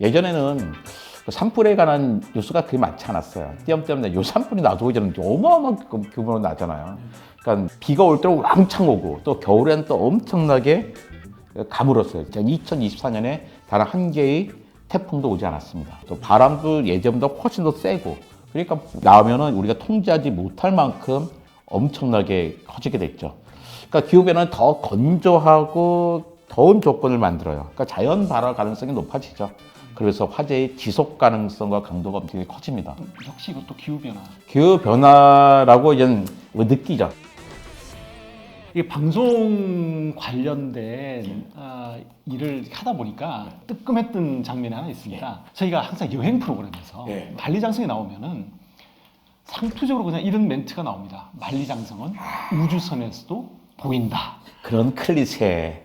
예전에는 그 산불에 관한 뉴스가 그렇게 많지 않았어요. 띄엄띄엄 요 산불이 나도 이제는 어마어마한 규모로 나잖아요. 그러니까 비가 올 때는 왕창 오고 또 겨울에는 또 엄청나게 가물었어요. 2024년에 단 한 개의 태풍도 오지 않았습니다. 또 바람도 예전보다 훨씬 더 세고 그러니까 나오면은 우리가 통제하지 못할 만큼 엄청나게 커지게 됐죠. 그러니까 기후변화는 더 건조하고 더운 조건을 만들어요. 그러니까 자연 발화 가능성이 높아지죠. 그래서 화재의 지속 가능성과 강도가 엄청 커집니다. 역시 이것도 기후변화. 기후변화라고 이제 느끼죠. 이게 방송 관련된 일을 하다 보니까 뜨끔했던 장면이 하나 있습니다. 저희가 항상 여행 프로그램에서 만리장성에 나오면은 상투적으로 그냥 이런 멘트가 나옵니다. 만리장성은 우주선에서도 보인다. 그런 클리셰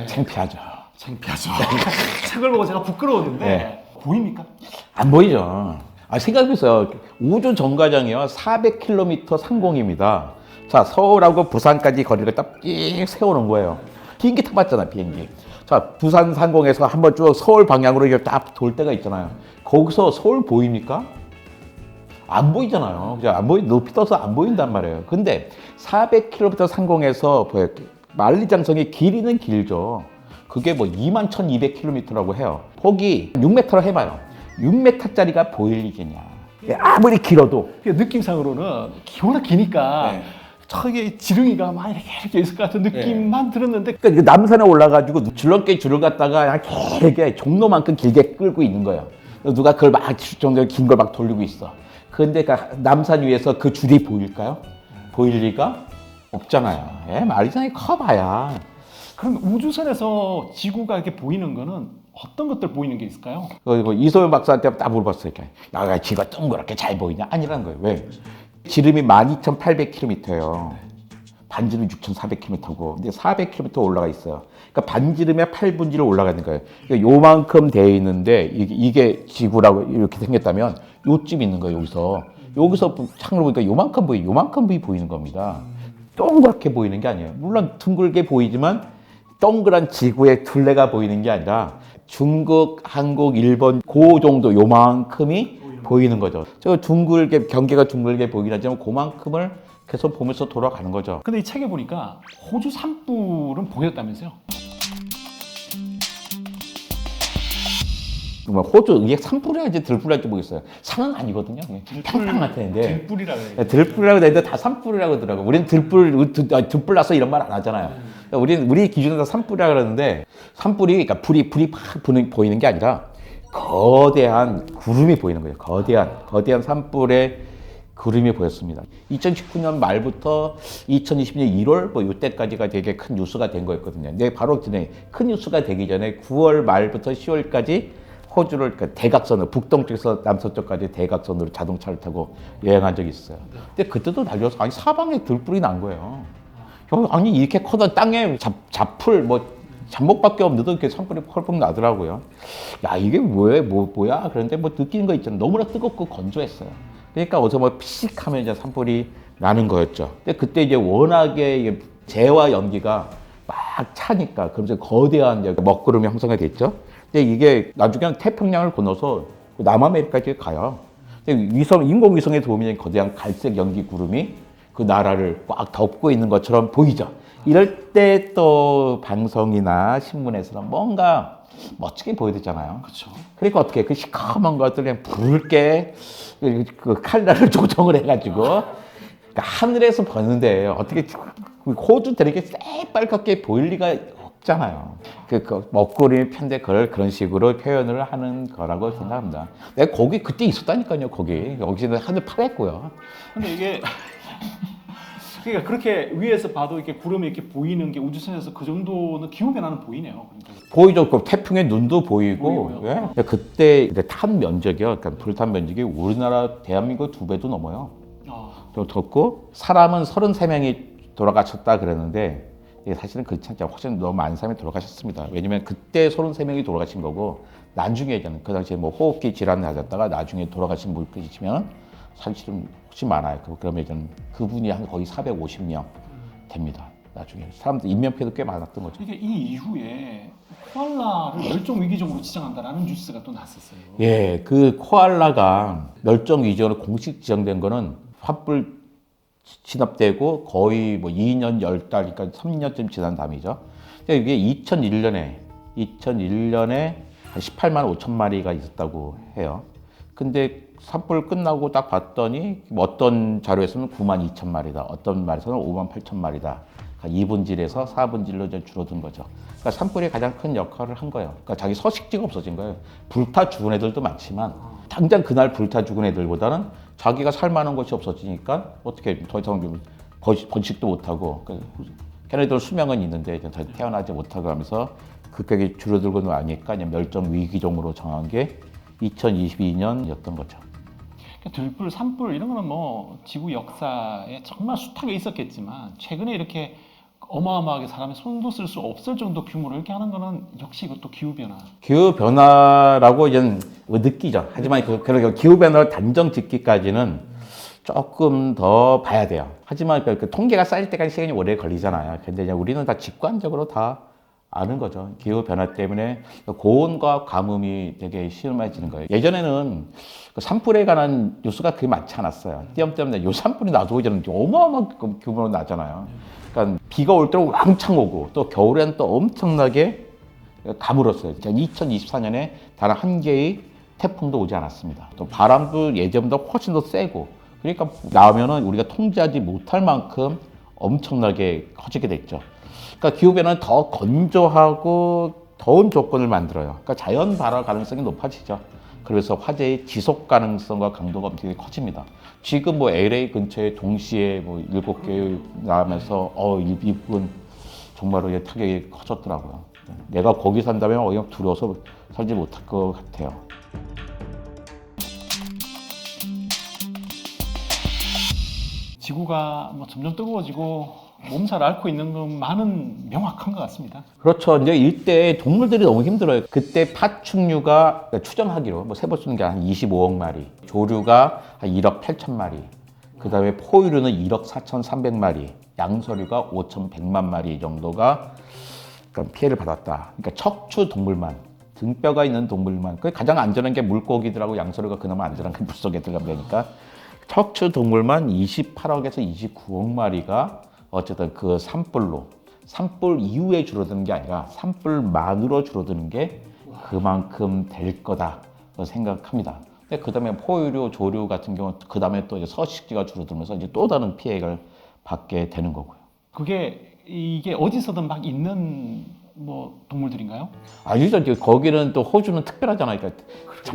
창피하죠. 창피하죠. 책을 보고 제가 부끄러웠는데 보입니까? 안 보이죠. 생각해보세요. 우주 정거장이요 400km 상공입니다. 자, 서울하고 부산까지 거리를 딱 쭉 세워놓은 거예요. 비행기 타봤잖아, 비행기. 자, 부산 상공에서 한번 쭉 서울 방향으로 이렇게 딱 돌 때가 있잖아요. 거기서 서울 보입니까? 안 보이잖아요. 안 보이, 높이 떠서 안 보인단 말이에요. 근데 400km 상공에서 만리장성의 길이는 길죠. 그게 뭐 21,200km라고 해요. 폭이 6m로 해봐요. 6m짜리가 보일 리겠냐. 아무리 길어도. 느낌상으로는 워낙 기니까 저게 지렁이가 막 이렇게 있을 것 같은 느낌만 들었는데 그러니까 남산에 올라가지고 줄넘기 줄을 갖다가 길게 종로만큼 길게 끌고 있는 거예요. 누가 그걸 막 정도 긴 걸 막 돌리고 있어. 그런데 남산 위에서 그 줄이 보일까요? 보일 리가 없잖아요. 만리장이 커봐야. 그럼 우주선에서 지구가 이렇게 보이는 거는 어떤 것들 보이는 게 있을까요? 이소연 박사한테 딱 물어봤어요. 야, 지구가 동그랗게 잘 보이냐? 아니라는 거예요. 왜? 지름이 12,800km예요. 반지름 6,400km고, 근데 400km 올라가 있어요. 그러니까 반지름의 8분지를 올라가는 거예요. 그러니까 요만큼 돼 있는데 이게 지구라고 이렇게 생겼다면 요쯤 있는 거예요. 여기서 창으로 보니까 요만큼 보이는 겁니다. 동그랗게 보이는 게 아니에요. 물론 둥글게 보이지만 동그란 지구의 둘레가 보이는 게 아니라 중국, 한국, 일본 그 정도 요만큼이 보이는 거죠. 저 둥글게 경계가 둥글게 보이긴 하지만 그만큼을 계속 보면서 돌아가는 거죠. 근데 이 책에 보니까 호주 산불은 보였다면서요? 호주 이게 산불이라는지 들불이라는지 모르겠어요. 산은 아니거든요. 탕탕 같은데. 들불이라고 해요. 들불이라고 하는데 다 산불이라고 하더라고. 우리는 들불 나서 이런 말 안 하잖아요. 우리 기준에서 산불이라고 그러는데 산불이 그러니까 불이 팍 보이는 게 아니라 거대한 구름이 보이는 거예요. 거대한 산불의 구름이 보였습니다. 2019년 말부터 2020년 1월 뭐 이때까지가 되게 큰 뉴스가 된 거였거든요. 근데 바로 큰 뉴스가 되기 전에 9월 말부터 10월까지 호주를 대각선으로 북동쪽에서 남서쪽까지 대각선으로 자동차를 타고 여행한 적이 있어요. 근데 그때도 달려서 사방에 들불이 난 거예요. 아니 이렇게 커다 땅에 잡풀 잡목밖에 없는데도 이렇게 산불이 펄펄 나더라고요. 야 이게 뭐야? 그런데 느끼는 거 있잖아요. 너무나 뜨겁고 건조했어요. 그러니까 어디서 피식하면 이제 산불이 나는 거였죠. 근데 그때 이제 워낙에 재와 연기가 막 차니까 그러면서 거대한 먹구름이 형성이 됐죠. 근데 이게 나중에는 태평양을 건너서 남아메리카에 가요. 인공위성의 도움이 거대한 갈색 연기 구름이 그 나라를 꽉 덮고 있는 것처럼 보이죠. 이럴 때 또 방송이나 신문에서는 뭔가 멋지게 보여야 그렇죠. 그러니까 어떻게 그 시커먼 것들 그냥 붉게 그 칼날을 조정을 해가지고 그러니까 하늘에서 보는데 어떻게 호주 되게 새빨갛게 보일 리가 없잖아요. 그 먹구름이 편데 그런 식으로 표현을 하는 거라고 생각합니다. 내가 거기 그때 있었다니까요. 여기는 하늘 파랬고요. 근데 이게 그러니까 그렇게 위에서 봐도 이렇게 구름이 이렇게 보이는 게 우주선에서 그 정도는 기후 변화는 보이네요. 그러니까. 보이죠. 그 태풍의 눈도 보이고. 예. 그때 탄 면적이요. 그러니까 불탄 면적이 우리나라 대한민국 2배도 넘어요. 더 덥고 사람은 33명이 돌아가셨다 그랬는데 사실은 그렇지 않죠. 훨씬 너무 많은 사람이 돌아가셨습니다. 왜냐면 그때 33명이 돌아가신 거고 나중에 그 당시에 호흡기 질환을 하셨다가 나중에 돌아가신 분이시면 사실은 훨씬 많아요. 그러면 그분이 한 거의 450명 됩니다. 나중에 사람들 인명피해도 꽤 많았던 거죠. 이게 이 이후에 코알라를 멸종 위기종으로 지정한다라는 뉴스가 또 났었어요. 예, 그 코알라가 멸종 위기종으로 공식 지정된 거는 환불 진압되고 거의 뭐 2년 10달, 그러니까 3년쯤 지난 다음이죠. 근데 이게 2001년에 한 18만 5천 마리가 있었다고 해요. 근데 산불 끝나고 딱 봤더니 어떤 자료에서는 9만 2천 마리다, 어떤 말에서는 5만 8천 마리다. 그러니까 2분질에서 4분질로 이제 줄어든 거죠. 그러니까 산불이 가장 큰 역할을 한 거예요. 그러니까 자기 서식지가 없어진 거예요. 불타 죽은 애들도 많지만 당장 그날 불타 죽은 애들보다는 자기가 살 만한 곳이 없어지니까 어떻게 더 이상 번식도 못하고 걔네들 수명은 있는데 더 태어나지 못하고 하면서 급격히 줄어들고 나니까 멸종 위기종으로 정한 게 2022년이었던 거죠. 들불, 산불 이런 거는 뭐 지구 역사에 정말 숱하게 있었겠지만 최근에 이렇게 어마어마하게 사람의 손도 쓸 수 없을 정도 규모로 이렇게 하는 거는 역시 이것도 기후변화. 기후변화라고 이제 느끼죠. 하지만 그렇게 기후변화를 단정 짓기까지는 조금 더 봐야 돼요. 하지만 그 통계가 쌓일 때까지 시간이 오래 걸리잖아요. 근데 이제 우리는 다 직관적으로 다 아는 거죠. 기후변화 때문에 고온과 가뭄이 되게 심해지는 거예요. 예전에는 그 산불에 관한 뉴스가 그렇게 많지 않았어요. 띄엄띄엄 요 산불이 나도 이제는 어마어마한 규모로 나잖아요. 그러니까 비가 올 때는 왕창 오고 또 겨울에는 또 엄청나게 가물었어요. 2024년에 단 한 개의 태풍도 오지 않았습니다. 또 바람도 예전보다 훨씬 더 세고 그러니까 나오면은 우리가 통제하지 못할 만큼 엄청나게 커지게 됐죠. 그러니까 기후변화는 더 건조하고 더운 조건을 만들어요. 그러니까 자연 발화 가능성이 높아지죠. 그래서 화재의 지속 가능성과 강도가 엄청 커집니다. 지금 뭐 LA 근처에 동시에 뭐 7개 나면서 이 부분 정말로 타격이 커졌더라고요. 내가 거기 산다면 그냥 두려워서 살지 못할 것 같아요. 지구가 뭐 점점 뜨거워지고 몸살 앓고 있는 것만은 명확한 것 같습니다. 그렇죠. 이제 이때 동물들이 너무 힘들어요. 그때 파충류가 추정하기로 뭐 세볼 수 있는 게 한 25억 마리, 조류가 한 1억 8천 마리, 그 다음에 포유류는 1억 4,300마리, 양서류가 5,100만 마리 정도가 피해를 받았다. 그러니까 척추 동물만, 등뼈가 있는 동물만, 그 가장 안전한 게 물고기들하고 양서류가 그나마 안전한 게 물속에 들어가면 되니까 척추 동물만 28억에서 29억 마리가 어쨌든 그 산불 이후에 줄어드는 게 아니라 산불만으로 줄어드는 게 그만큼 될 거다 생각합니다. 근데 그 다음에 포유류, 조류 같은 경우는 그 다음에 또 이제 서식지가 줄어들면서 이제 또 다른 피해를 받게 되는 거고요. 이게 어디서든 막 있는 뭐 동물들인가요? 아니죠. 거기는 또 호주는 특별하잖아요. 그러니까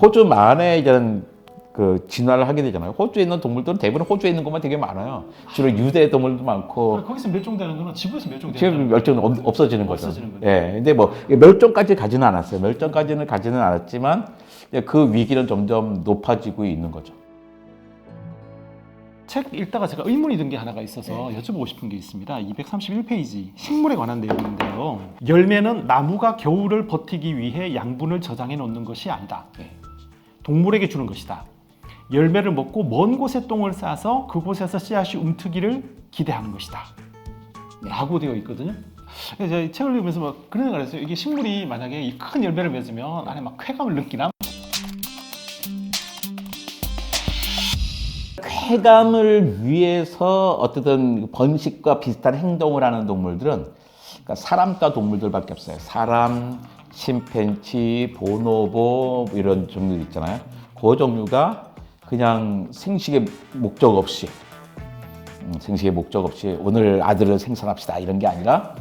호주만의 이런 그 진화를 하게 되잖아요. 호주에 있는 동물들은 대부분 호주에 있는 것만 되게 많아요. 주로 유대 동물도 많고. 거기서 멸종되는 거는 지구에서 멸종되는 지금 멸종 없어지는 거죠. 없어지는 거죠. 예. 근데 뭐 멸종까지 가지는 않았어요. 멸종까지는 가지는 않았지만 그 위기는 점점 높아지고 있는 거죠. 책 읽다가 제가 의문이 든 게 하나가 있어서 여쭤보고 싶은 게 있습니다. 231페이지 식물에 관한 내용인데요. 열매는 나무가 겨울을 버티기 위해 양분을 저장해 놓는 것이 아니다. 동물에게 주는 것이다. 열매를 먹고 먼 곳에 똥을 싸서 그곳에서 씨앗이 움트기를 기대하는 것이다. 라고 되어 있거든요. 그래서 제가 책을 읽으면서 막 그런 생각을 했어요. 이게 식물이 만약에 이 큰 열매를 맺으면 안에 막 쾌감을 느끼나? 쾌감을 위해서 어쨌든 번식과 비슷한 행동을 하는 동물들은 그러니까 사람과 동물들밖에 없어요. 사람, 침팬치, 보노보 이런 종류 있잖아요. 그 종류가 그냥 생식의 목적 없이 오늘 아들을 생산합시다 이런 게 아니라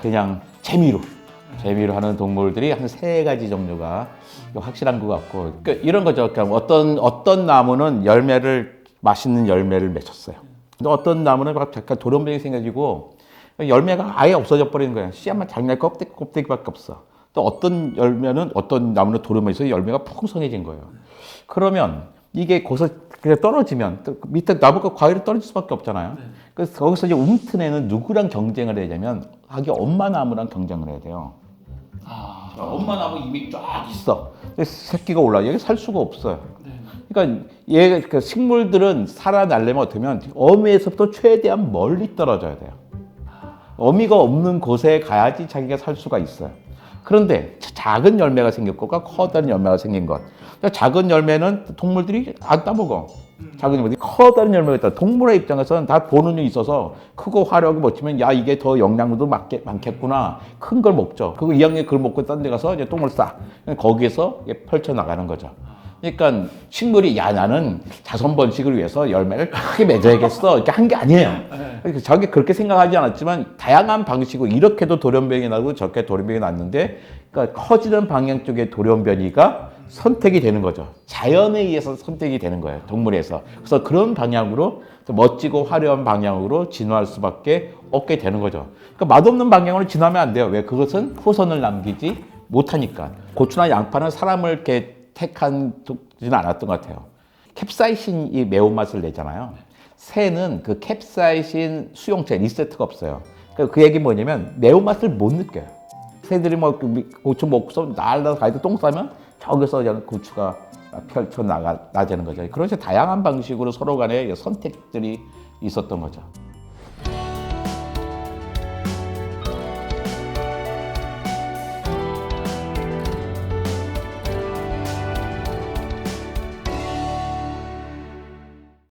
그냥 재미로 하는 동물들이 한 3가지 종류가 확실한 것 같고 그러니까 이런 거죠. 그러니까 어떤 나무는 맛있는 열매를 맺었어요. 근데 어떤 나무는 약간 도련변이 생겨지고 열매가 아예 없어져 버리는 거예요. 씨앗만 작년 껍데기밖에 없어. 또 어떤 나무는 도련변이 있어서 열매가 풍성해진 거예요. 그러면 이게 거기서 그냥 떨어지면 밑에 나무가 과일이 떨어질 수밖에 없잖아요. 그래서 거기서 이제 움트내는 누구랑 경쟁을 해야 되냐면 자기 엄마 나무랑 경쟁을 해야 돼요. 엄마 나무 이미 쫙 있어. 새끼가 올라 여기 살 수가 없어요. 그러니까 그 식물들은 살아나려면 어떻게 하면 어미에서부터 최대한 멀리 떨어져야 돼요. 어미가 없는 곳에 가야지 자기가 살 수가 있어요. 그런데 작은 열매가 생길 것과 커다란 열매가 생긴 것. 작은 열매는 동물들이 안 따먹어. 작은 열매, 커다란 열매가 있다. 동물의 입장에서는 다 보는 눈이 있어서 크고 화려하게 먹지만 야 이게 더 영양분도 많겠구나. 큰 걸 먹죠. 그리고 2학년 그걸 먹고 딴 데 가서 이제 똥을 싸. 거기에서 펼쳐 나가는 거죠. 그러니까 식물이 야 나는 자손 번식을 위해서 열매를 크게 맺어야겠어 이렇게 한 게 아니에요. 자기 그렇게 생각하지 않았지만 다양한 방식으로 이렇게도 돌연변이 나고 저렇게 돌연변이 났는데 그러니까 커지는 방향 쪽의 돌연변이가 선택이 되는 거죠. 자연에 의해서 선택이 되는 거예요. 동물에서. 그래서 그런 방향으로 멋지고 화려한 방향으로 진화할 수밖에 없게 되는 거죠. 그러니까 맛없는 방향으로 진화하면 안 돼요. 왜? 그것은 후손을 남기지 못하니까. 고추나 양파는 사람을 이렇게 택하지는 않았던 것 같아요. 캡사이신이 매운맛을 내잖아요. 새는 그 캡사이신 수용체 리세트가 없어요. 그 얘기 뭐냐면 매운맛을 못 느껴요. 새들이 뭐 고추 먹고서 날라서 가이도 똥 싸면 저기서 고추가 펼쳐 나자는 거죠. 그런 다양한 방식으로 서로 간에 선택들이 있었던 거죠.